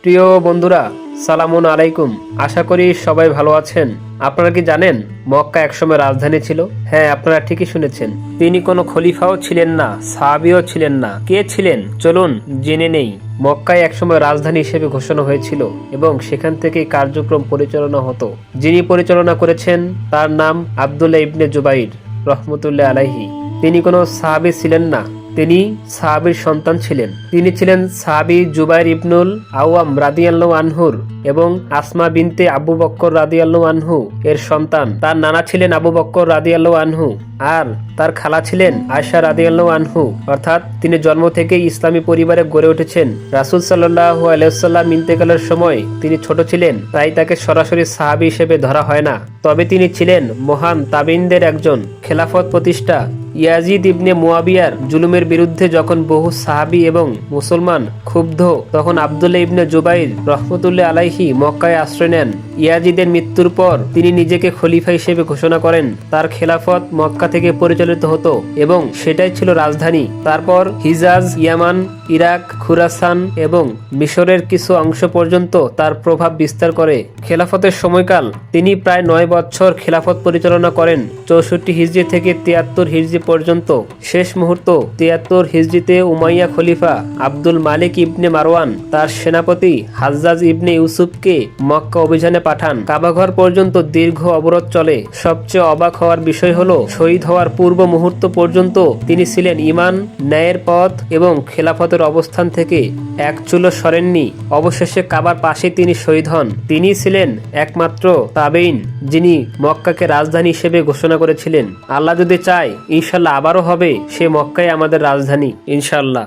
প্রিয় বন্ধুরা, সালামুন আলাইকুম। আশা করি সবাই ভালো আছেন। আপনারা কি জানেন মক্কা একসময় রাজধানী ছিল? হ্যাঁ, আপনারা ঠিকই শুনেছেন। তিনি কোনো খলিফাও ছিলেন না, সাহাবীও ছিলেন না। কে ছিলেন চলুন জেনে নেই। মক্কায় একসময় রাজধানী হিসেবে ঘোষণা হয়েছিল এবং সেখান থেকে কার্যক্রম পরিচালনা হতো। যিনি পরিচালনা করেছেন তার নাম আব্দুল্লাহ ইবনে জুবাইর রহমতুল্লাহ আলাইহি। তিনি কোনো সাহাবী ছিলেন না, তিনি সাহাবীর সন্তান ছিলেন। তিনি ছিলেন সাহাবী জুবাইর ইবনুল আওয়াম রাদিয়াল্লাহু আনহুর এবং আসমা বিনতে আবু বক্কর রাদিয়াল্লাহু আনহু এর সন্তান। তার নানা ছিলেন আবু বক্কর রাদিয়াল্লাহু আনহু আর তার খালা ছিলেন আয়েশা রাদিয়াল্লাহু আনহু। অর্থাৎ তিনি জন্ম থেকেই ইসলামী পরিবারে গড়ে উঠেছেন। রাসূল সাল্লাল্লাহু আলাইহি ওয়াসাল্লাম ইন্তেকালের সময় তিনি ছোট ছিলেন, তাই তাকে সরাসরি সাহাবী হিসেবে ধরা হয় না। তবে তিনি ছিলেন মহান তাবিনদের একজন। খেলাফত প্রতিষ্ঠা ইয়াজিদ ইবনে মুয়াবিয়ার জুলুমের বিরুদ্ধে যখন বহু সাহাবী এবং মুসলমান ক্ষুব্ধ, তখন আব্দুল্লাহ ইবনে জুবাইর রহমতুল্লাহ আলাইহি মক্কায় আশ্রয় নেন। ইয়াজিদের মৃত্যুর পর তিনি নিজেকে খলিফা হিসেবে ঘোষণা করেন। তার খেলাফত মক্কা থেকে পরিচালিত হতো এবং সেটাই ছিল রাজধানী। তারপর হিজাজ, ইয়ামান, ইরাক, খুরাসান এবং মিশরের কিছু অংশ পর্যন্ত তার প্রভাব বিস্তার করে। খেলাফতের সময়কাল তিনি প্রায় 9 বছর খেলাফত পরিচালনা করেন, 64 হিজরি থেকে 73 হিজরি পর্যন্ত। শেষ মুহূর্ত 73 হিজরিতে উমাইয়া খলিফা আব্দুল মালিক ইবনে মারওয়ান তার সেনাপতি হাজ্জাজ ইবনে ইউসুফকে মক্কা অভিযানে পাঠান। কাবাঘর পর্যন্ত দীর্ঘ অবরোধ চলে। সবচেয়ে অবাক হওয়ার বিষয় হলো, শহীদ হওয়ার পূর্ব মুহূর্ত পর্যন্ত তিনি ছিলেন ঈমান, ন্যায়ের পথ এবং খেলাফতের অবস্থান থেকে এক চুলো সরেননি। অবশেষে কাবার পাশে তিনি শহীদ হন। তিনি ছিলেন একমাত্র তাবেইন যিনি মক্কাকে রাজধানী হিসেবে ঘোষণা করেছিলেন। আল্লাহ যদি চায় ইনশাল্লাহ আবারও হবে সে মক্কাই আমাদের রাজধানী, ইনশাল্লাহ।